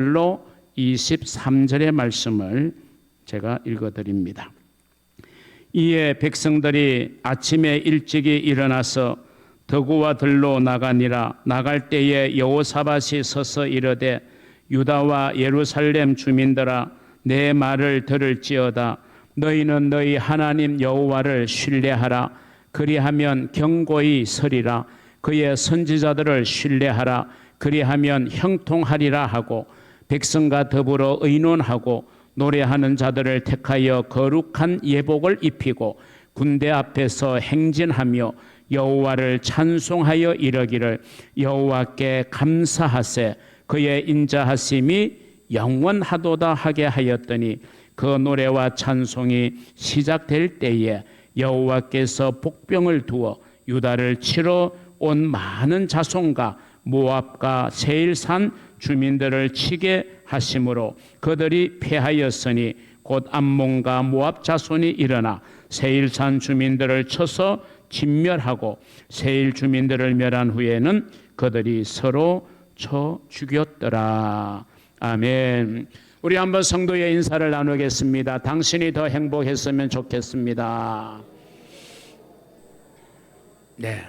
로 23절의 말씀을 제가 읽어드립니다. 이에 백성들이 아침에 일찍이 일어나서 더구와 들로 나가니라. 나갈 때에 여호사밧이 서서 이르되 유다와 예루살렘 주민들아 내 말을 들을지어다. 너희는 너희 하나님 여호와를 신뢰하라. 그리하면 경고히 서리라. 그의 선지자들을 신뢰하라. 그리하면 형통하리라 하고 백성과 더불어 의논하고 노래하는 자들을 택하여 거룩한 예복을 입히고 군대 앞에서 행진하며 여호와를 찬송하여 이르기를 여호와께 감사하세 그의 인자하심이 영원하도다 하게 하였더니 그 노래와 찬송이 시작될 때에 여호와께서 복병을 두어 유다를 치러 온 많은 자손과 모압과 세일산 주민들을 치게 하심으로 그들이 패하였으니 곧 암몬과 모압 자손이 일어나 세일산 주민들을 쳐서 진멸하고 세일 주민들을 멸한 후에는 그들이 서로 쳐 죽였더라. 아멘. 우리 한번 성도의 인사를 나누겠습니다. 당신이 더 행복했으면 좋겠습니다. 네.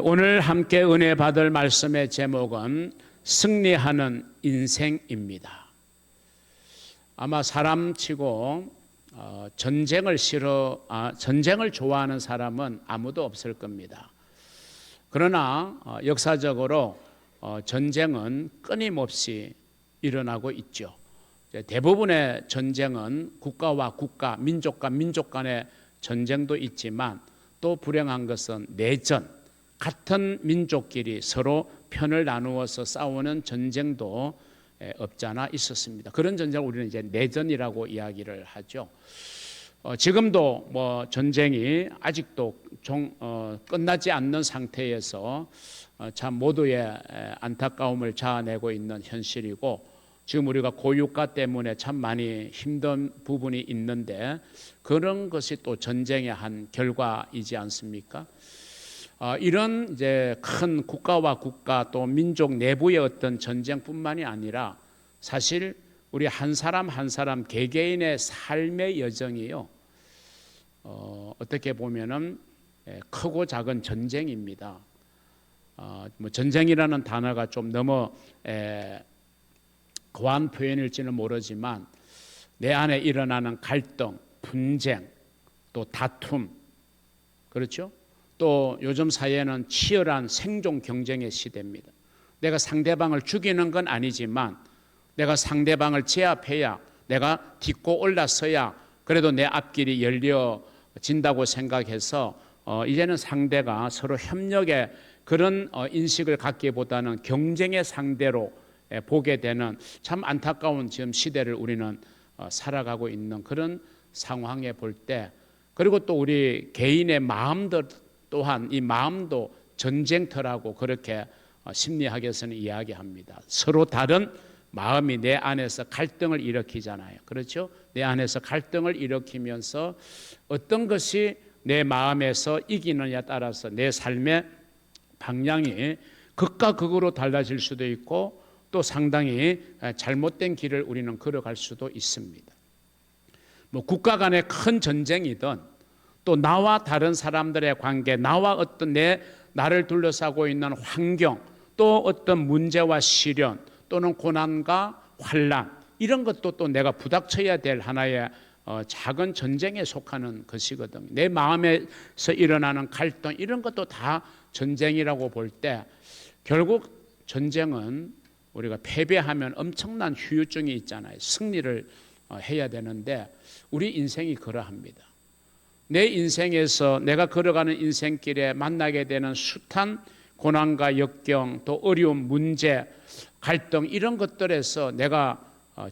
오늘 함께 은혜 받을 말씀의 제목은 승리하는 인생입니다. 아마 사람치고 전쟁을 좋아하는 사람은 아무도 없을 겁니다. 그러나 역사적으로 전쟁은 끊임없이 일어나고 있죠. 대부분의 전쟁은 국가와 국가, 민족과 민족 간의 전쟁도 있지만 또 불행한 것은 내전, 같은 민족끼리 서로 편을 나누어서 싸우는 전쟁도 없지 않아 있었습니다. 그런 전쟁을 우리는 이제 내전이라고 이야기를 하죠. 지금도 뭐 전쟁이 아직도 끝나지 않는 상태에서 참 모두의 안타까움을 자아내고 있는 현실이고 지금 우리가 고유가 때문에 참 많이 힘든 부분이 있는데 그런 것이 또 전쟁의 한 결과이지 않습니까? 이런 이제 큰 국가와 국가 또 민족 내부의 어떤 전쟁뿐만이 아니라 사실 우리 한 사람 한 사람 개개인의 삶의 여정이요. 어떻게 보면은 크고 작은 전쟁입니다. 뭐 전쟁이라는 단어가 좀 너무 과한 표현일지는 모르지만 내 안에 일어나는 갈등, 분쟁, 또 다툼, 그렇죠? 또 요즘 사회는 치열한 생존 경쟁의 시대입니다. 내가 상대방을 죽이는 건 아니지만 내가 상대방을 제압해야 내가 딛고 올라서야 그래도 내 앞길이 열려진다고 생각해서 이제는 상대가 서로 협력의 그런 인식을 갖기보다는 경쟁의 상대로 보게 되는 참 안타까운 지금 시대를 우리는 살아가고 있는 그런 상황에 볼 때 그리고 또 우리 개인의 마음들 또한 이 마음도 전쟁터라고 그렇게 심리학에서는 이야기합니다. 서로 다른 마음이 내 안에서 갈등을 일으키잖아요. 그렇죠? 내 안에서 갈등을 일으키면서 어떤 것이 내 마음에서 이기느냐에 따라서 내 삶의 방향이 극과 극으로 달라질 수도 있고 또 상당히 잘못된 길을 우리는 걸어갈 수도 있습니다. 뭐 국가 간의 큰 전쟁이든 또 나와 다른 사람들의 관계, 나와 어떤 나를 둘러싸고 있는 환경, 또 어떤 문제와 시련, 또는 고난과 환난 이런 것도 또 내가 부닥쳐야 될 하나의 작은 전쟁에 속하는 것이거든요. 내 마음에서 일어나는 갈등 이런 것도 다 전쟁이라고 볼 때 결국 전쟁은 우리가 패배하면 엄청난 후유증이 있잖아요. 승리를 해야 되는데 우리 인생이 그러합니다. 내 인생에서 내가 걸어가는 인생길에 만나게 되는 숱한 고난과 역경 또 어려운 문제 갈등 이런 것들에서 내가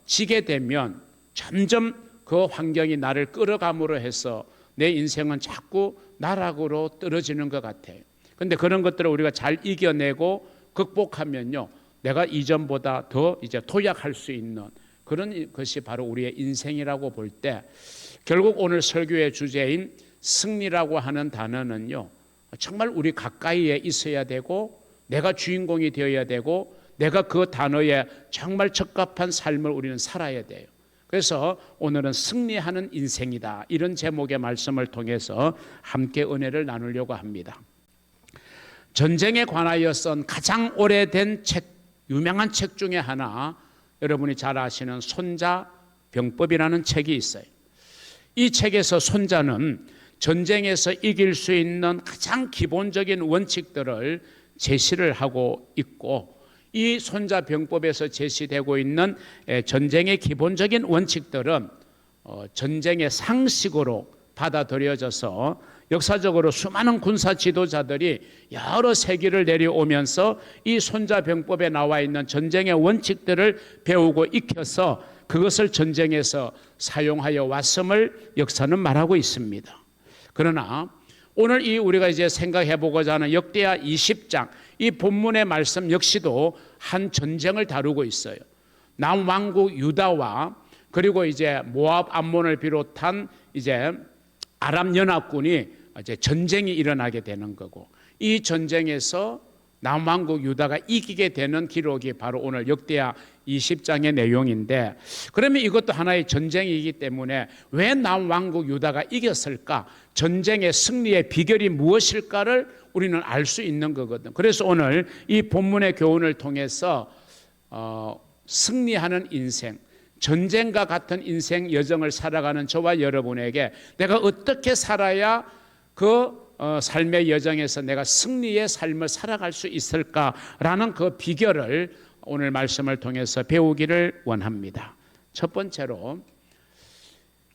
지게 되면 점점 그 환경이 나를 끌어감으로 해서 내 인생은 자꾸 나락으로 떨어지는 것 같아요. 그런데 그런 것들을 우리가 잘 이겨내고 극복하면요 내가 이전보다 더 이제 도약할 수 있는 그런 것이 바로 우리의 인생이라고 볼 때 결국 오늘 설교의 주제인 승리라고 하는 단어는요 정말 우리 가까이에 있어야 되고 내가 주인공이 되어야 되고 내가 그 단어에 정말 적합한 삶을 우리는 살아야 돼요. 그래서 오늘은 승리하는 인생이다, 이런 제목의 말씀을 통해서 함께 은혜를 나누려고 합니다. 전쟁에 관하여 쓴 가장 오래된 책, 유명한 책 중에 하나, 여러분이 잘 아시는 손자병법이라는 책이 있어요. 이 책에서 손자는 전쟁에서 이길 수 있는 가장 기본적인 원칙들을 제시를 하고 있고, 이 손자병법에서 제시되고 있는 전쟁의 기본적인 원칙들은 전쟁의 상식으로 받아들여져서 역사적으로 수많은 군사 지도자들이 여러 세기를 내려오면서 이 손자병법에 나와 있는 전쟁의 원칙들을 배우고 익혀서 그것을 전쟁에서 사용하여 왔음을 역사는 말하고 있습니다. 그러나 오늘 이 우리가 이제 생각해 보고자 하는 역대하 20장, 이 본문의 말씀 역시도 한 전쟁을 다루고 있어요. 남왕국 유다와 그리고 이제 모압 암몬을 비롯한 이제 아람 연합군이 이제 전쟁이 일어나게 되는 거고, 이 전쟁에서 남왕국 유다가 이기게 되는 기록이 바로 오늘 역대하 20장의 내용인데, 그러면 이것도 하나의 전쟁이기 때문에 왜 남왕국 유다가 이겼을까? 전쟁의 승리의 비결이 무엇일까를 우리는 알 수 있는 거거든. 그래서 오늘 이 본문의 교훈을 통해서 승리하는 인생, 전쟁과 같은 인생 여정을 살아가는 저와 여러분에게 내가 어떻게 살아야 그 삶의 여정에서 내가 승리의 삶을 살아갈 수 있을까라는 그 비결을 오늘 말씀을 통해서 배우기를 원합니다. 첫 번째로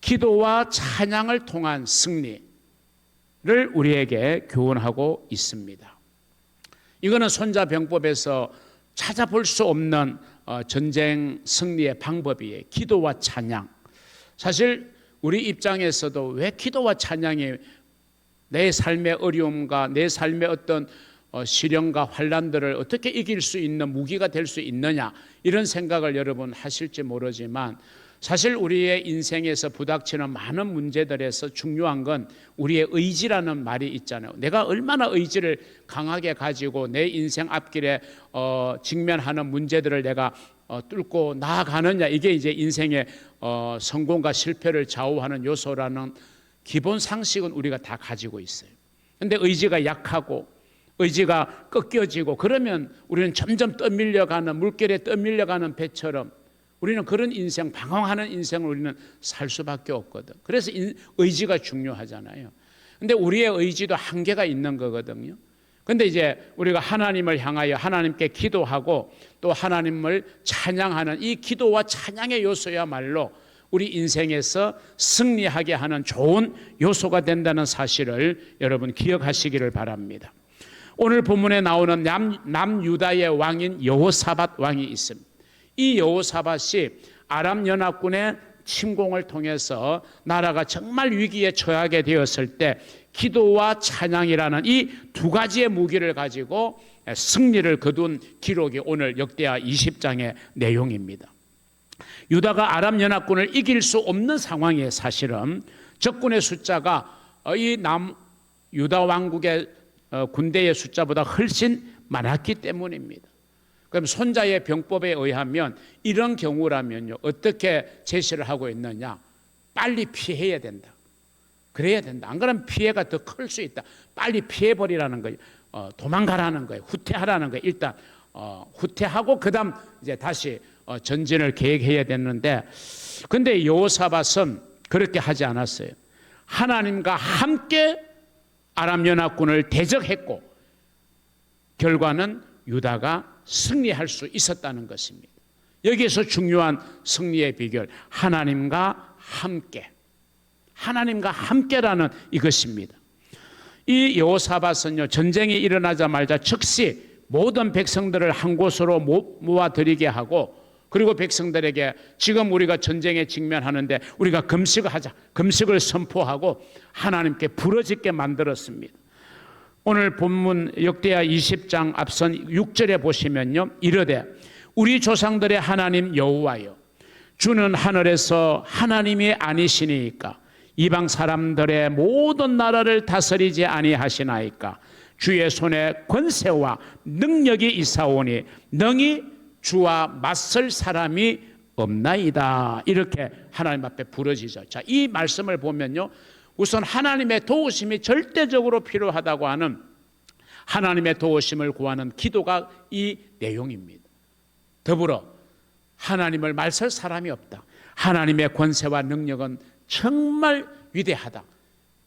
기도와 찬양을 통한 승리를 우리에게 교훈하고 있습니다. 이거는 손자병법에서 찾아볼 수 없는 전쟁 승리의 방법이에요. 기도와 찬양. 사실 우리 입장에서도 왜 기도와 찬양이 내 삶의 어려움과 내 삶의 어떤 시련과 환난들을 어떻게 이길 수 있는 무기가 될 수 있느냐, 이런 생각을 여러분 하실지 모르지만, 사실 우리의 인생에서 부닥치는 많은 문제들에서 중요한 건 우리의 의지라는 말이 있잖아요. 내가 얼마나 의지를 강하게 가지고 내 인생 앞길에 직면하는 문제들을 내가 뚫고 나아가느냐, 이게 이제 인생의 성공과 실패를 좌우하는 요소라는 기본 상식은 우리가 다 가지고 있어요. 그런데 의지가 약하고 의지가 꺾여지고 그러면 우리는 점점 떠밀려가는, 물결에 떠밀려가는 배처럼 우리는 그런 인생, 방황하는 인생을 우리는 살 수밖에 없거든. 그래서 의지가 중요하잖아요. 그런데 우리의 의지도 한계가 있는 거거든요. 그런데 이제 우리가 하나님을 향하여 하나님께 기도하고 또 하나님을 찬양하는 이 기도와 찬양의 요소야말로 우리 인생에서 승리하게 하는 좋은 요소가 된다는 사실을 여러분 기억하시기를 바랍니다. 오늘 본문에 나오는 남유다의 왕인 여호사밧 왕이 있습니다. 이 여호사밧이 아람 연합군의 침공을 통해서 나라가 정말 위기에 처하게 되었을 때 기도와 찬양이라는 이 두 가지의 무기를 가지고 승리를 거둔 기록이 오늘 역대하 20장의 내용입니다. 유다가 아람 연합군을 이길 수 없는 상황에 사실은 적군의 숫자가 이 유다 왕국의 군대의 숫자보다 훨씬 많았기 때문입니다. 그럼 손자의 병법에 의하면 이런 경우라면요, 어떻게 제시를 하고 있느냐? 빨리 피해야 된다. 그래야 된다. 안 그러면 피해가 더 클 수 있다. 빨리 피해버리라는 거예요. 도망가라는 거예요. 후퇴하라는 거예요. 일단 후퇴하고 그다음 이제 다시 전진을 계획해야 됐는데, 근데 여호사밧은 그렇게 하지 않았어요. 하나님과 함께 아람 연합군을 대적했고 결과는 유다가 승리할 수 있었다는 것입니다. 여기에서 중요한 승리의 비결, 하나님과 함께, 하나님과 함께라는 이것입니다. 이 여호사밧은요, 전쟁이 일어나자마자 즉시 모든 백성들을 한 곳으로 모아들이게 하고, 그리고 백성들에게 지금 우리가 전쟁에 직면하는데 우리가 금식을 하자, 금식을 선포하고 하나님께 부르짖게 만들었습니다. 오늘 본문 역대하 20장 앞선 6절에 보시면요, 이르되 우리 조상들의 하나님 여호와여, 주는 하늘에서 하나님이 아니시니까 이방 사람들의 모든 나라를 다스리지 아니하시나이까. 주의 손에 권세와 능력이 있사오니 능히 주와 맞설 사람이 없나이다. 이렇게 하나님 앞에 부르짖어. 자, 이 말씀을 보면요, 우선 하나님의 도우심이 절대적으로 필요하다고 하는 하나님의 도우심을 구하는 기도가 이 내용입니다. 더불어 하나님을 말설 사람이 없다. 하나님의 권세와 능력은 정말 위대하다.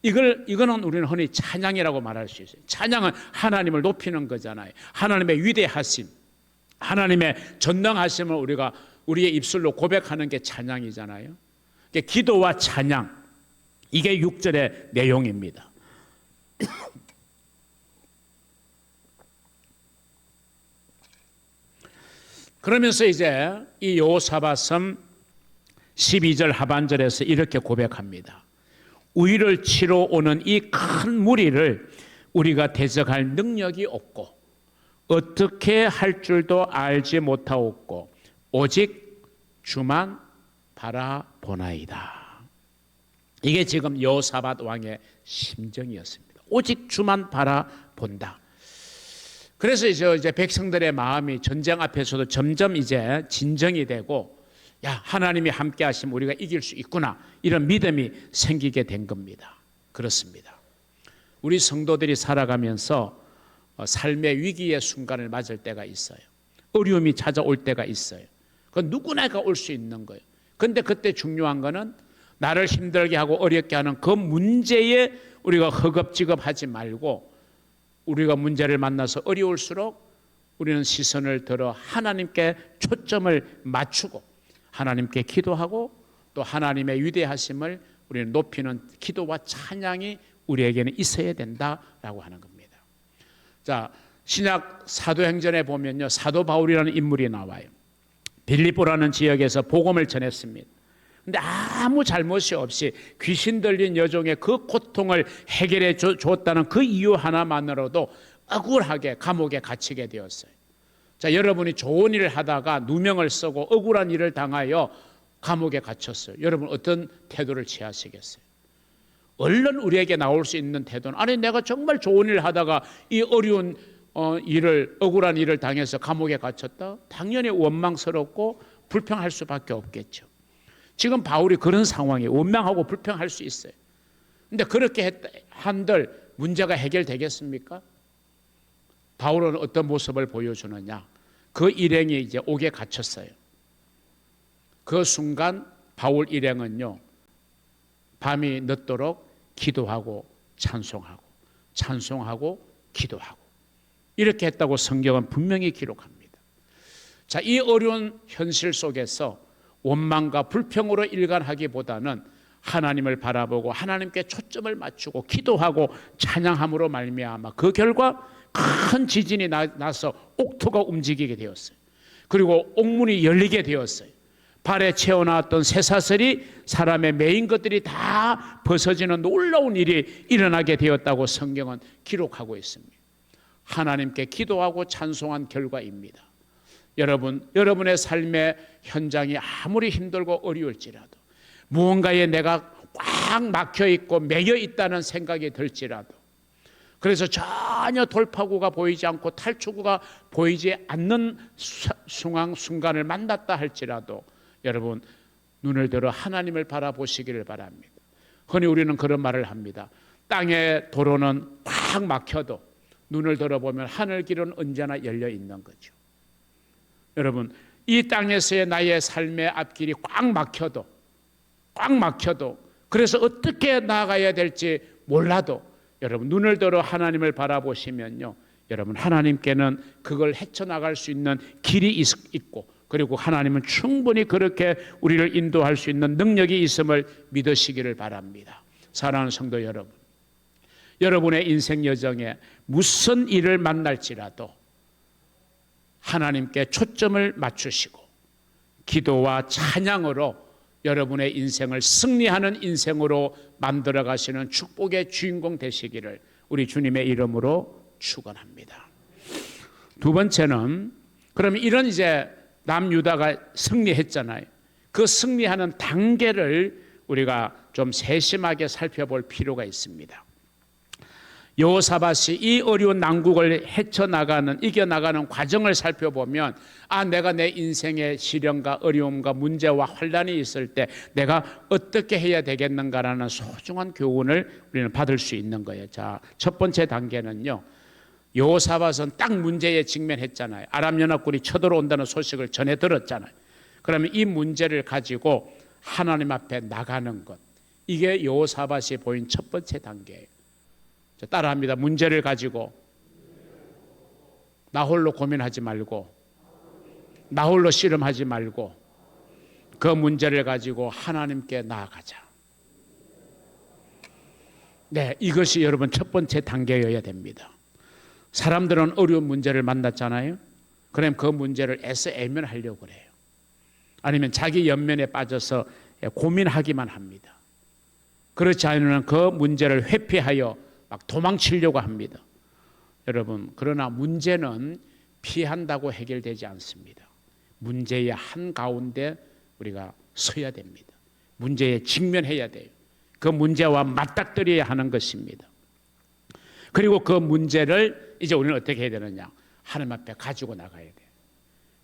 이거는 우리는 흔히 찬양이라고 말할 수 있어요. 찬양은 하나님을 높이는 거잖아요. 하나님의 위대하심, 하나님의 전능하심을 우리가 우리의 입술로 고백하는 게 찬양이잖아요. 기도와 찬양, 이게 6절의 내용입니다. 그러면서 이제 이 여호사밧은 12절 하반절에서 이렇게 고백합니다. 우리를 치러 오는 이 큰 무리를 우리가 대적할 능력이 없고 어떻게 할 줄도 알지 못하옵고 오직 주만 바라보나이다. 이게 지금 여호사밧 왕의 심정이었습니다. 오직 주만 바라본다. 그래서 이제 백성들의 마음이 전쟁 앞에서도 점점 이제 진정이 되고, 야, 하나님이 함께 하시면 우리가 이길 수 있구나, 이런 믿음이 생기게 된 겁니다. 그렇습니다. 우리 성도들이 살아가면서 삶의 위기의 순간을 맞을 때가 있어요. 어려움이 찾아올 때가 있어요. 그건 누구나가 올 수 있는 거예요. 그런데 그때 중요한 거는 나를 힘들게 하고 어렵게 하는 그 문제에 우리가 허겁지겁하지 말고, 우리가 문제를 만나서 어려울수록 우리는 시선을 들어 하나님께 초점을 맞추고 하나님께 기도하고 또 하나님의 위대하심을 우리는 높이는 기도와 찬양이 우리에게는 있어야 된다라고 하는 겁니다. 자, 신약 사도행전에 보면요, 사도 바울이라는 인물이 나와요. 빌립보라는 지역에서 복음을 전했습니다. 근데 아무 잘못이 없이 귀신 들린 여종의 그 고통을 해결해 줬다는 그 이유 하나만으로도 억울하게 감옥에 갇히게 되었어요. 자, 여러분이 좋은 일을 하다가 누명을 쓰고 억울한 일을 당하여 감옥에 갇혔어요. 여러분 어떤 태도를 취하시겠어요? 얼른 우리에게 나올 수 있는 태도는, 아니 내가 정말 좋은 일을 하다가 이 어려운 억울한 일을 당해서 감옥에 갇혔다? 당연히 원망스럽고 불평할 수밖에 없겠죠. 지금 바울이 그런 상황에 원망하고 불평할 수 있어요. 근데 그렇게 한들 문제가 해결되겠습니까? 바울은 어떤 모습을 보여주느냐? 그 일행이 이제 옥에 갇혔어요. 그 순간 바울 일행은요, 밤이 늦도록 기도하고 찬송하고 찬송하고 기도하고 이렇게 했다고 성경은 분명히 기록합니다. 자, 이 어려운 현실 속에서 원망과 불평으로 일관하기보다는 하나님을 바라보고 하나님께 초점을 맞추고 기도하고 찬양함으로 말미암아 그 결과 큰 지진이 나서 옥토가 움직이게 되었어요. 그리고 옥문이 열리게 되었어요. 발에 채워놨던 쇠사슬이 사람의 매인 것들이 다 벗어지는 놀라운 일이 일어나게 되었다고 성경은 기록하고 있습니다. 하나님께 기도하고 찬송한 결과입니다. 여러분의 삶의 현장이 아무리 힘들고 어려울지라도, 무언가에 내가 꽉 막혀 있고 매여 있다는 생각이 들지라도, 그래서 전혀 돌파구가 보이지 않고 탈출구가 보이지 않는 순간을 만났다 할지라도 여러분 눈을 들어 하나님을 바라보시기를 바랍니다. 흔히 우리는 그런 말을 합니다. 땅의 도로는 꽉 막혀도 눈을 들어보면 하늘 길은 언제나 열려 있는 거죠. 여러분, 이 땅에서의 나의 삶의 앞길이 꽉 막혀도 그래서 어떻게 나아가야 될지 몰라도 여러분 눈을 들어 하나님을 바라보시면요, 여러분 하나님께는 그걸 헤쳐나갈 수 있는 길이 있고, 그리고 하나님은 충분히 그렇게 우리를 인도할 수 있는 능력이 있음을 믿으시기를 바랍니다. 사랑하는 성도 여러분, 여러분의 인생 여정에 무슨 일을 만날지라도 하나님께 초점을 맞추시고 기도와 찬양으로 여러분의 인생을 승리하는 인생으로 만들어 가시는 축복의 주인공 되시기를 우리 주님의 이름으로 축원합니다. 두 번째는, 그러면 이런 이제 남유다가 승리했잖아요. 그 승리하는 단계를 우리가 좀 세심하게 살펴볼 필요가 있습니다. 여호사밧이 이 어려운 난국을 헤쳐나가는, 이겨나가는 과정을 살펴보면, 아, 내가 내 인생의 시련과 어려움과 문제와 환란이 있을 때 내가 어떻게 해야 되겠는가라는 소중한 교훈을 우리는 받을 수 있는 거예요. 자, 첫 번째 단계는요, 여호사밧은 딱 문제에 직면했잖아요. 아람연합군이 쳐들어온다는 소식을 전해 들었잖아요. 그러면 이 문제를 가지고 하나님 앞에 나가는 것, 이게 여호사밧이 보인 첫 번째 단계예요. 따라합니다. 문제를 가지고 나 홀로 고민하지 말고, 나 홀로 씨름하지 말고, 그 문제를 가지고 하나님께 나아가자. 네, 이것이 여러분 첫 번째 단계여야 됩니다. 사람들은 어려운 문제를 만났잖아요. 그럼 그 문제를 애써 애면하려고 그래요. 아니면 자기 연면에 빠져서 고민하기만 합니다. 그렇지 않으면 그 문제를 회피하여 막 도망치려고 합니다. 여러분, 그러나 문제는 피한다고 해결되지 않습니다. 문제의 한가운데 우리가 서야 됩니다. 문제에 직면해야 돼요. 그 문제와 맞닥뜨려야 하는 것입니다. 그리고 그 문제를 이제 우리는 어떻게 해야 되느냐? 하나님 앞에 가지고 나가야 돼요.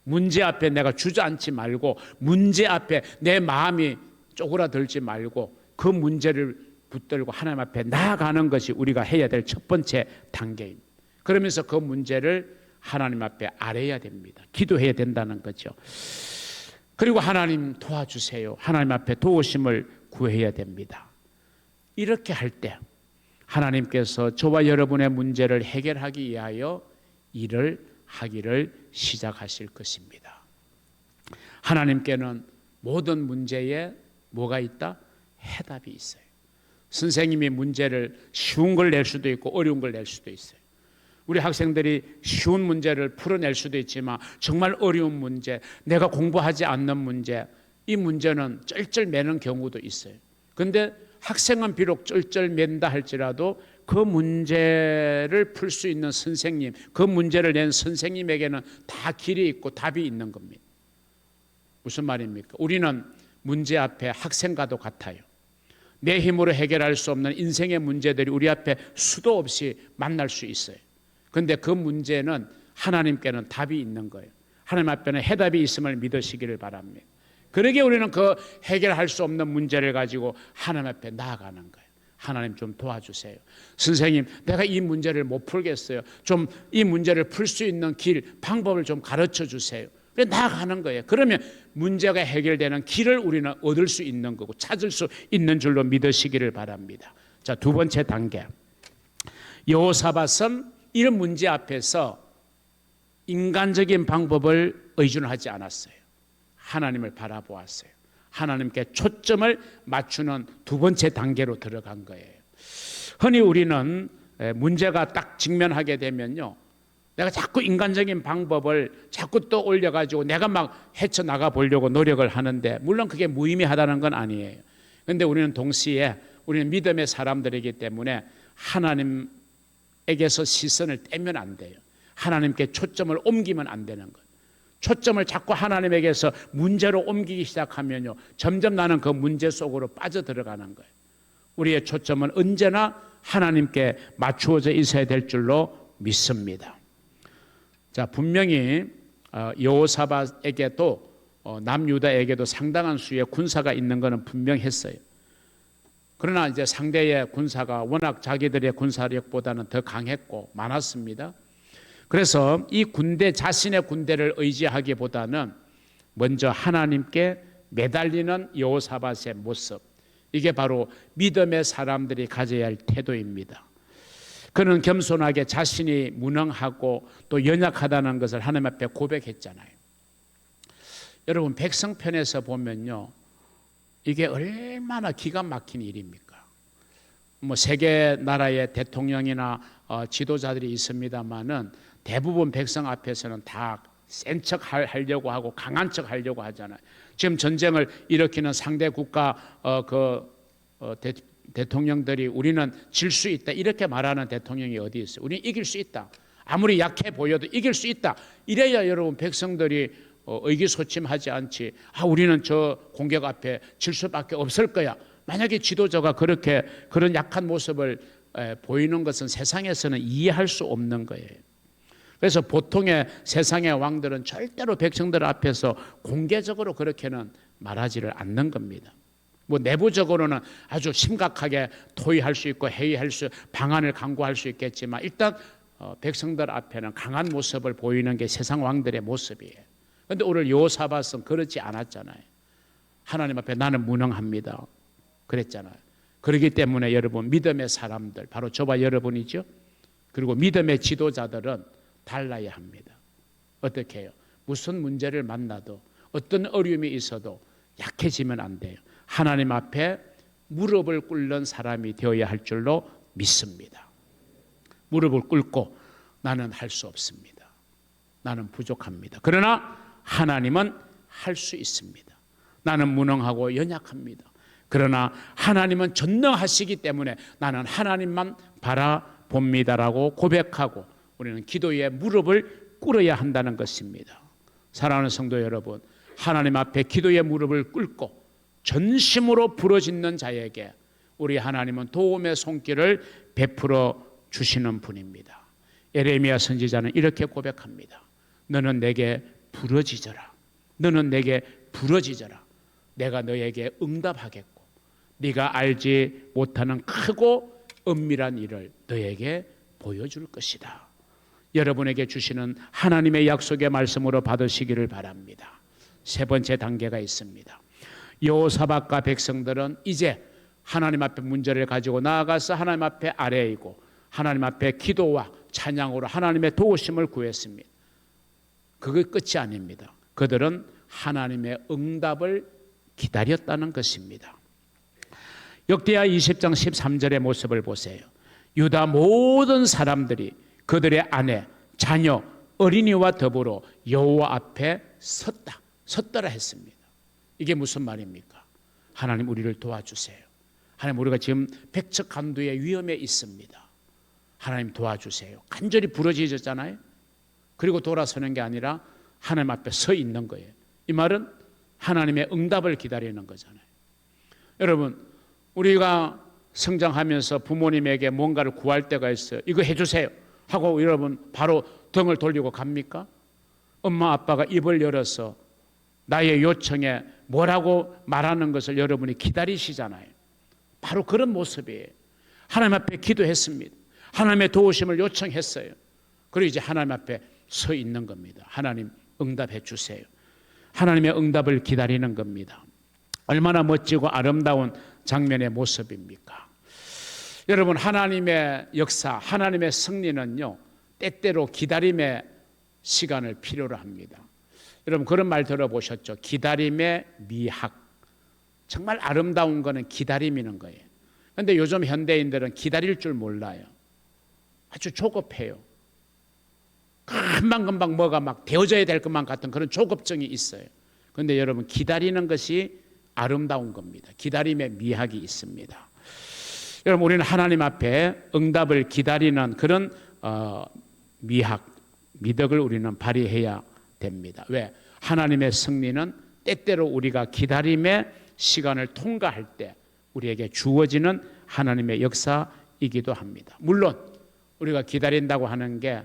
문제 앞에 내가 주저앉지 말고, 문제 앞에 내 마음이 쪼그라들지 말고, 그 문제를 붙들고 하나님 앞에 나아가는 것이 우리가 해야 될 첫 번째 단계입니다. 그러면서 그 문제를 하나님 앞에 아뢰야 됩니다. 기도해야 된다는 거죠. 그리고 하나님 도와주세요. 하나님 앞에 도우심을 구해야 됩니다. 이렇게 할 때 하나님께서 저와 여러분의 문제를 해결하기 위하여 일을 하기를 시작하실 것입니다. 하나님께는 모든 문제에 뭐가 있다? 해답이 있어요. 선생님이 문제를 쉬운 걸 낼 수도 있고 어려운 걸 낼 수도 있어요. 우리 학생들이 쉬운 문제를 풀어낼 수도 있지만 정말 어려운 문제, 내가 공부하지 않는 문제, 이 문제는 쩔쩔매는 경우도 있어요. 그런데 학생은 비록 쩔쩔맨다 할지라도 그 문제를 풀 수 있는 선생님, 그 문제를 낸 선생님에게는 다 길이 있고 답이 있는 겁니다. 무슨 말입니까? 우리는 문제 앞에 학생과도 같아요. 내 힘으로 해결할 수 없는 인생의 문제들이 우리 앞에 수도 없이 만날 수 있어요. 그런데 그 문제는 하나님께는 답이 있는 거예요. 하나님 앞에는 해답이 있음을 믿으시기를 바랍니다. 그러기에 우리는 그 해결할 수 없는 문제를 가지고 하나님 앞에 나아가는 거예요. 하나님 좀 도와주세요. 선생님, 내가 이 문제를 못 풀겠어요. 좀 이 문제를 풀 수 있는 길, 방법을 좀 가르쳐 주세요. 나아가는 거예요. 그러면 문제가 해결되는 길을 우리는 얻을 수 있는 거고 찾을 수 있는 줄로 믿으시기를 바랍니다. 자, 두 번째 단계. 여호사밧은 이런 문제 앞에서 인간적인 방법을 의존하지 않았어요. 하나님을 바라보았어요. 하나님께 초점을 맞추는 두 번째 단계로 들어간 거예요. 흔히 우리는 문제가 딱 직면하게 되면요, 내가 자꾸 인간적인 방법을 자꾸 또 올려가지고 내가 막 헤쳐나가 보려고 노력을 하는데, 물론 그게 무의미하다는 건 아니에요. 그런데 우리는 동시에 우리는 믿음의 사람들이기 때문에 하나님에게서 시선을 떼면 안 돼요. 하나님께 초점을 옮기면 안 되는 거예요. 초점을 자꾸 하나님에게서 문제로 옮기기 시작하면요, 점점 나는 그 문제 속으로 빠져들어가는 거예요. 우리의 초점은 언제나 하나님께 맞추어져 있어야 될 줄로 믿습니다. 자, 분명히 여호사밧에게도 남유다에게도 상당한 수의 군사가 있는 것은 분명했어요. 그러나 이제 상대의 군사가 워낙 자기들의 군사력보다는 더 강했고 많았습니다. 그래서 이 군대, 자신의 군대를 의지하기보다는 먼저 하나님께 매달리는 여호사밧의 모습, 이게 바로 믿음의 사람들이 가져야 할 태도입니다. 그는 겸손하게 자신이 무능하고 또 연약하다는 것을 하나님 앞에 고백했잖아요. 여러분, 백성편에서 보면요, 이게 얼마나 기가 막힌 일입니까? 뭐 세계 나라의 대통령이나 지도자들이 있습니다만은 대부분 백성 앞에서는 다 센 척 하려고 하고 강한 척 하려고 하잖아요. 지금 전쟁을 일으키는 상대 국가 대통령들이 우리는 질 수 있다 이렇게 말하는 대통령이 어디 있어요? 우리는 이길 수 있다. 아무리 약해 보여도 이길 수 있다. 이래야 여러분 백성들이 의기소침하지 않지. 우리는 저 공격 앞에 질 수밖에 없을 거야. 만약에 지도자가 그런 약한 모습을 보이는 것은 세상에서는 이해할 수 없는 거예요. 그래서 보통의 세상의 왕들은 절대로 백성들 앞에서 공개적으로 그렇게는 말하지를 않는 겁니다. 뭐 내부적으로는 아주 심각하게 토의할 수 있고 회의할 수, 방안을 강구할 수 있겠지만 일단 백성들 앞에는 강한 모습을 보이는 게 세상 왕들의 모습이에요. 그런데 오늘 여호사밧은 그렇지 않았잖아요. 하나님 앞에 나는 무능합니다 그랬잖아요. 그렇기 때문에 여러분, 믿음의 사람들, 바로 저와 여러분이죠. 그리고 믿음의 지도자들은 달라야 합니다. 어떻게 해요? 무슨 문제를 만나도, 어떤 어려움이 있어도 약해지면 안 돼요. 하나님 앞에 무릎을 꿇는 사람이 되어야 할 줄로 믿습니다. 무릎을 꿇고 나는 할 수 없습니다. 나는 부족합니다. 그러나 하나님은 할 수 있습니다. 나는 무능하고 연약합니다. 그러나 하나님은 전능하시기 때문에 나는 하나님만 바라봅니다라고 고백하고 우리는 기도에 무릎을 꿇어야 한다는 것입니다. 사랑하는 성도 여러분, 하나님 앞에 기도의 무릎을 꿇고 전심으로 부르짖는 자에게 우리 하나님은 도움의 손길을 베풀어 주시는 분입니다. 예레미야 선지자는 이렇게 고백합니다. 너는 내게 부르짖어라. 너는 내게 부르짖어라. 내가 너에게 응답하겠고 네가 알지 못하는 크고 은밀한 일을 너에게 보여줄 것이다. 여러분에게 주시는 하나님의 약속의 말씀으로 받으시기를 바랍니다. 세 번째 단계가 있습니다. 여호사밧과 백성들은 이제 하나님 앞에 문제를 가지고 나아가서 하나님 앞에 아뢰이고 하나님 앞에 기도와 찬양으로 하나님의 도우심을 구했습니다. 그게 끝이 아닙니다. 그들은 하나님의 응답을 기다렸다는 것입니다. 역대하 20장 13절의 모습을 보세요. 유다 모든 사람들이 그들의 아내, 자녀, 어린이와 더불어 여호와 앞에 섰더라 했습니다. 이게 무슨 말입니까? 하나님 우리를 도와주세요. 하나님 우리가 지금 백척간두의 위험에 있습니다. 하나님 도와주세요. 간절히 부르짖었잖아요. 그리고 돌아서는 게 아니라 하나님 앞에 서 있는 거예요. 이 말은 하나님의 응답을 기다리는 거잖아요. 여러분, 우리가 성장하면서 부모님에게 뭔가를 구할 때가 있어요. 이거 해주세요 하고 여러분 바로 등을 돌리고 갑니까? 엄마 아빠가 입을 열어서 나의 요청에 뭐라고 말하는 것을 여러분이 기다리시잖아요. 바로 그런 모습이에요. 하나님 앞에 기도했습니다. 하나님의 도우심을 요청했어요. 그리고 이제 하나님 앞에 서 있는 겁니다. 하나님 응답해 주세요. 하나님의 응답을 기다리는 겁니다. 얼마나 멋지고 아름다운 장면의 모습입니까? 여러분, 하나님의 역사, 하나님의 승리는요, 때때로 기다림의 시간을 필요로 합니다. 여러분, 그런 말 들어보셨죠? 기다림의 미학. 정말 아름다운 거는 기다림이는 거예요. 그런데 요즘 현대인들은 기다릴 줄 몰라요. 아주 조급해요. 금방금방 뭐가 막 되어져야 될 것만 같은 그런 조급증이 있어요. 그런데 여러분, 기다리는 것이 아름다운 겁니다. 기다림의 미학이 있습니다. 여러분, 우리는 하나님 앞에 응답을 기다리는 그런 미학, 미덕을 우리는 발휘해야 됩니다. 왜? 하나님의 승리는 때때로 우리가 기다림의 시간을 통과할 때 우리에게 주어지는 하나님의 역사이기도 합니다. 물론 우리가 기다린다고 하는 게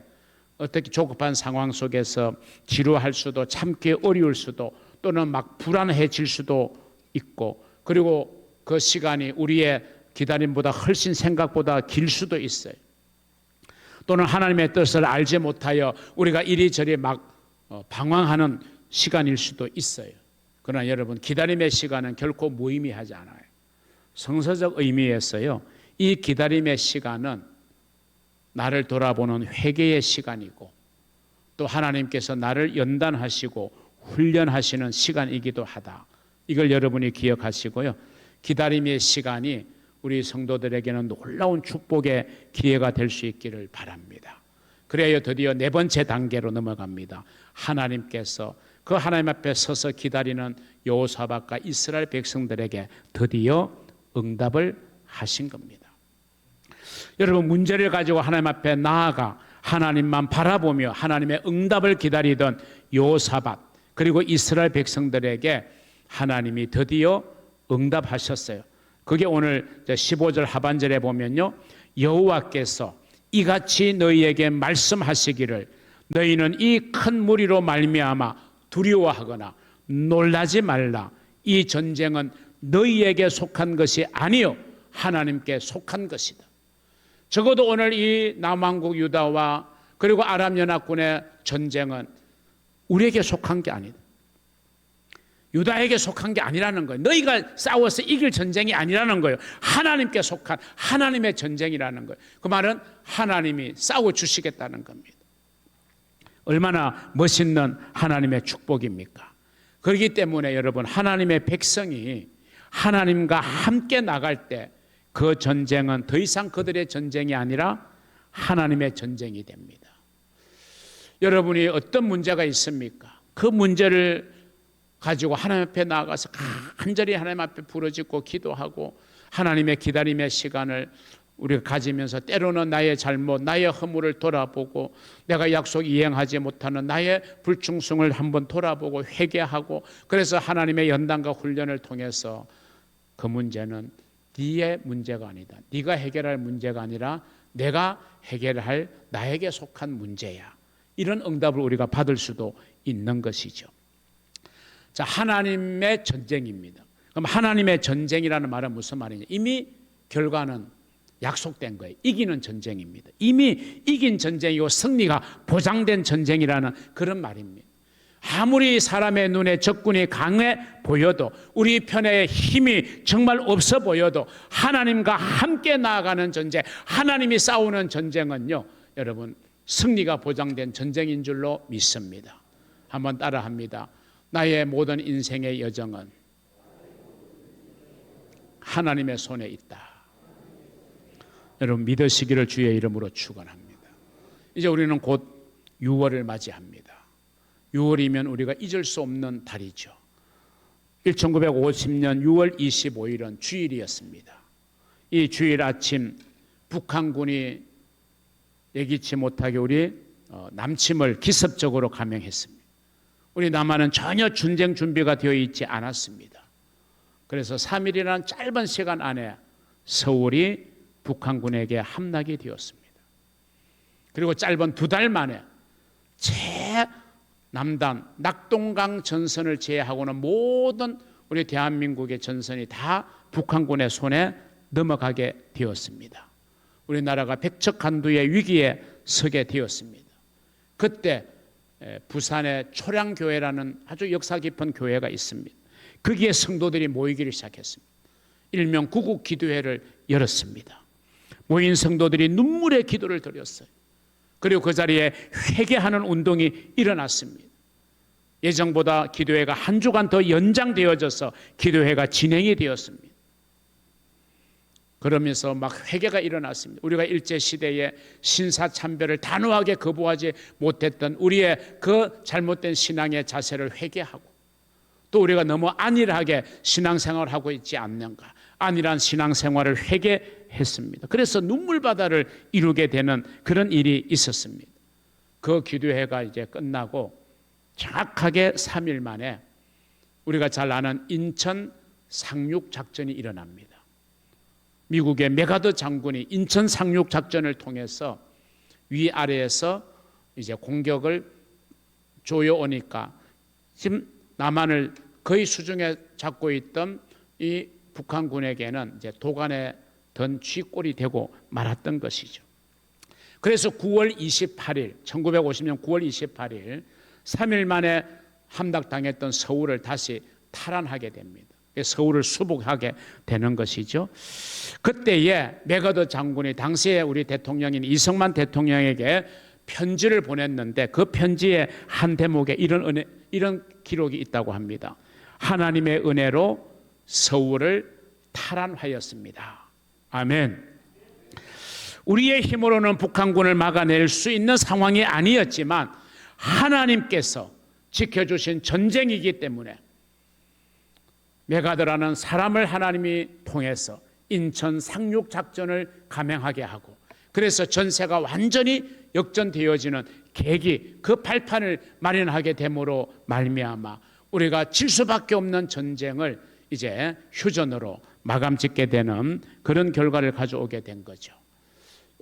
어떻게 조급한 상황 속에서 지루할 수도, 참기 어려울 수도, 또는 막 불안해질 수도 있고, 그리고 그 시간이 우리의 기다림보다 훨씬 생각보다 길 수도 있어요. 또는 하나님의 뜻을 알지 못하여 우리가 이리저리 막 방황하는 시간일 수도 있어요. 그러나 여러분, 기다림의 시간은 결코 무의미하지 않아요. 성서적 의미에서요, 이 기다림의 시간은 나를 돌아보는 회개의 시간이고, 또 하나님께서 나를 연단하시고 훈련하시는 시간이기도 하다. 이걸 여러분이 기억하시고요, 기다림의 시간이 우리 성도들에게는 놀라운 축복의 기회가 될 수 있기를 바랍니다. 그래야 드디어 네 번째 단계로 넘어갑니다. 하나님께서 그 하나님 앞에 서서 기다리는 여호사밧과 이스라엘 백성들에게 드디어 응답을 하신 겁니다. 여러분, 문제를 가지고 하나님 앞에 나아가 하나님만 바라보며 하나님의 응답을 기다리던 여호사밧 그리고 이스라엘 백성들에게 하나님이 드디어 응답하셨어요. 그게 오늘 15절 하반절에 보면요, 여호와께서 이같이 너희에게 말씀하시기를 너희는 이 큰 무리로 말미암아 두려워하거나 놀라지 말라. 이 전쟁은 너희에게 속한 것이 아니요 하나님께 속한 것이다. 적어도 오늘 이 남왕국 유다와 그리고 아람 연합군의 전쟁은 우리에게 속한 게 아니다. 유다에게 속한 게 아니라는 거예요. 너희가 싸워서 이길 전쟁이 아니라는 거예요. 하나님께 속한 하나님의 전쟁이라는 거예요. 그 말은 하나님이 싸워주시겠다는 겁니다. 얼마나 멋있는 하나님의 축복입니까? 그렇기 때문에 여러분, 하나님의 백성이 하나님과 함께 나갈 때 그 전쟁은 더 이상 그들의 전쟁이 아니라 하나님의 전쟁이 됩니다. 여러분이 어떤 문제가 있습니까? 그 문제를 가지고 하나님 앞에 나아가서 간절히 하나님 앞에 부르짖고 기도하고 하나님의 기다림의 시간을 우리가 가지면서 때로는 나의 잘못, 나의 허물을 돌아보고 내가 약속 이행하지 못하는 나의 불충성을 한번 돌아보고 회개하고, 그래서 하나님의 연단과 훈련을 통해서 그 문제는 네의 문제가 아니다, 네가 해결할 문제가 아니라 내가 해결할 나에게 속한 문제야, 이런 응답을 우리가 받을 수도 있는 것이죠. 자, 하나님의 전쟁입니다. 그럼 하나님의 전쟁이라는 말은 무슨 말이냐? 이미 결과는 약속된 거예요. 이기는 전쟁입니다. 이미 이긴 전쟁이고 승리가 보장된 전쟁이라는 그런 말입니다. 아무리 사람의 눈에 적군이 강해 보여도, 우리 편에 힘이 정말 없어 보여도 하나님과 함께 나아가는 전쟁, 하나님이 싸우는 전쟁은요, 여러분, 승리가 보장된 전쟁인 줄로 믿습니다. 한번 따라합니다. 나의 모든 인생의 여정은 하나님의 손에 있다. 여러분, 믿으시기를 주의 이름으로 축원합니다. 이제 우리는 곧 6월을 맞이합니다. 6월이면 우리가 잊을 수 없는 달이죠. 1950년 6월 25일은 주일이었습니다. 이 주일 아침 북한군이 예기치 못하게 우리 남침을 기습적으로 감행했습니다. 우리 남한은 전혀 전쟁 준비가 되어 있지 않았습니다. 그래서 3일이라는 짧은 시간 안에 서울이 북한군에게 함락이 되었습니다. 그리고 짧은 2달 만에 남단 낙동강 전선을 제외하고는 모든 우리 대한민국의 전선이 다 북한군의 손에 넘어가게 되었습니다. 우리나라가 백척간두의 위기에 서게 되었습니다. 그때 부산의 초량교회라는 아주 역사 깊은 교회가 있습니다. 거기에 성도들이 모이기를 시작했습니다. 일명 구국기도회를 열었습니다. 모인 성도들이 눈물의 기도를 드렸어요. 그리고 그 자리에 회개하는 운동이 일어났습니다. 예정보다 기도회가 한 주간 더 연장되어져서 기도회가 진행이 되었습니다. 그러면서 막 회개가 일어났습니다. 우리가 일제시대에 신사참배를 단호하게 거부하지 못했던 우리의 그 잘못된 신앙의 자세를 회개하고, 또 우리가 너무 안일하게 신앙생활을 하고 있지 않는가, 안일한 신앙생활을 회개했습니다. 그래서 눈물바다를 이루게 되는 그런 일이 있었습니다. 그 기도회가 이제 끝나고 정확하게 3일 만에 우리가 잘 아는 인천 상륙작전이 일어납니다. 미국의 메가더 장군이 인천 상륙작전을 통해서 위아래에서 이제 공격을 조여오니까 지금 남한을 거의 수중에 잡고 있던 이 북한군에게는 이제 도간에 던 쥐꼴이 되고 말았던 것이죠. 그래서 9월 28일, 1950년 9월 28일 3일 만에 함락당했던 서울을 다시 탈환하게 됩니다. 서울을 수복하게 되는 것이죠. 그때에 메가더 장군이 당시에 우리 대통령인 이승만 대통령에게 편지를 보냈는데, 그 편지의 한 대목에 이런 기록이 있다고 합니다. 하나님의 은혜로 서울을 탈환하였습니다. 아멘. 우리의 힘으로는 북한군을 막아낼 수 있는 상황이 아니었지만 하나님께서 지켜주신 전쟁이기 때문에 메가더라는 사람을 하나님이 통해서 인천 상륙작전을 감행하게 하고, 그래서 전세가 완전히 역전되어지는 계기, 그 발판을 마련하게 됨으로 말미암아 우리가 질 수밖에 없는 전쟁을 이제 휴전으로 마감짓게 되는 그런 결과를 가져오게 된 거죠.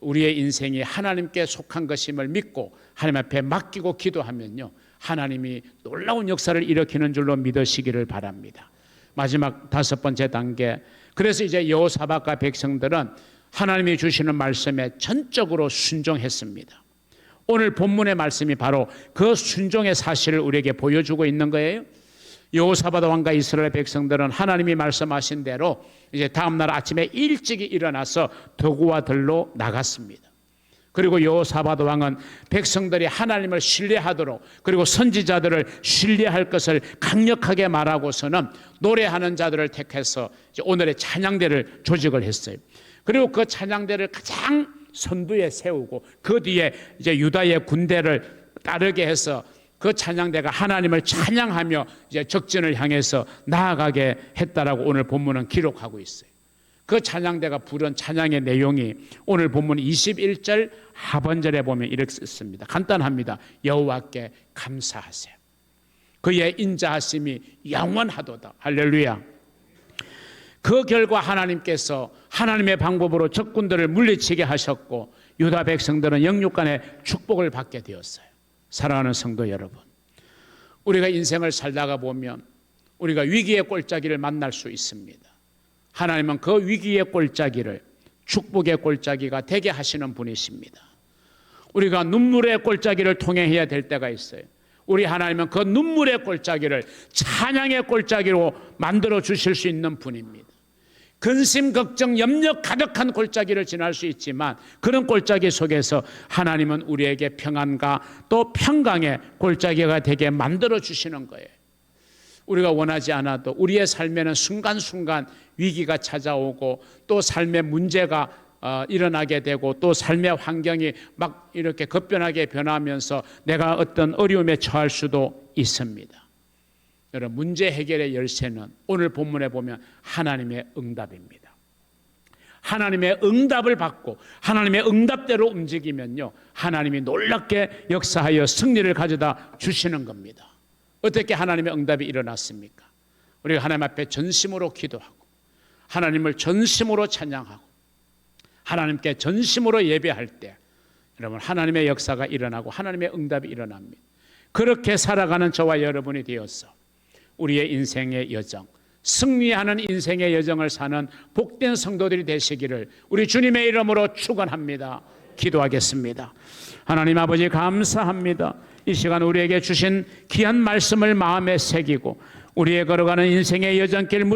우리의 인생이 하나님께 속한 것임을 믿고 하나님 앞에 맡기고 기도하면요, 하나님이 놀라운 역사를 일으키는 줄로 믿으시기를 바랍니다. 마지막 5번째 단계, 그래서 이제 여호사밧과 백성들은 하나님이 주시는 말씀에 전적으로 순종했습니다. 오늘 본문의 말씀이 바로 그 순종의 사실을 우리에게 보여주고 있는 거예요. 여호사밧 왕과 이스라엘 백성들은 하나님이 말씀하신 대로 이제 다음 날 아침에 일찍이 일어나서 도구와 들로 나갔습니다. 그리고 여호사밧 왕은 백성들이 하나님을 신뢰하도록, 그리고 선지자들을 신뢰할 것을 강력하게 말하고서는 노래하는 자들을 택해서 이제 오늘의 찬양대를 조직을 했어요. 그리고 그 찬양대를 가장 선두에 세우고 그 뒤에 이제 유다의 군대를 따르게 해서 그 찬양대가 하나님을 찬양하며 이제 적진을 향해서 나아가게 했다라고 오늘 본문은 기록하고 있어요. 그 찬양대가 부른 찬양의 내용이 오늘 본문 21절 하반절에 보면 이렇게 썼습니다. 간단합니다. 여호와께 감사하세요. 그의 인자하심이 영원하도다. 할렐루야. 그 결과 하나님께서 하나님의 방법으로 적군들을 물리치게 하셨고 유다 백성들은 영육간의 축복을 받게 되었어요. 사랑하는 성도 여러분, 우리가 인생을 살다가 보면 우리가 위기의 골짜기를 만날 수 있습니다. 하나님은 그 위기의 골짜기를 축복의 골짜기가 되게 하시는 분이십니다. 우리가 눈물의 골짜기를 통해야 될 때가 있어요. 우리 하나님은 그 눈물의 골짜기를 찬양의 골짜기로 만들어 주실 수 있는 분입니다. 근심, 걱정, 염려 가득한 골짜기를 지날 수 있지만 그런 골짜기 속에서 하나님은 우리에게 평안과 또 평강의 골짜기가 되게 만들어 주시는 거예요. 우리가 원하지 않아도 우리의 삶에는 순간순간 위기가 찾아오고 또 삶의 문제가 일어나게 되고 또 삶의 환경이 막 이렇게 급변하게 변하면서 내가 어떤 어려움에 처할 수도 있습니다. 여러분, 문제 해결의 열쇠는 오늘 본문에 보면 하나님의 응답입니다. 하나님의 응답을 받고 하나님의 응답대로 움직이면요, 하나님이 놀랍게 역사하여 승리를 가져다 주시는 겁니다. 어떻게 하나님의 응답이 일어났습니까? 우리가 하나님 앞에 전심으로 기도하고 하나님을 전심으로 찬양하고 하나님께 전심으로 예배할 때 여러분, 하나님의 역사가 일어나고 하나님의 응답이 일어납니다. 그렇게 살아가는 저와 여러분이 되어서 우리의 인생의 여정, 승리하는 인생의 여정을 사는 복된 성도들이 되시기를 우리 주님의 이름으로 축원합니다. 기도하겠습니다. 하나님 아버지, 감사합니다. 이 시간 우리에게 주신 귀한 말씀을 마음에 새기고 우리의 걸어가는 인생의 여정길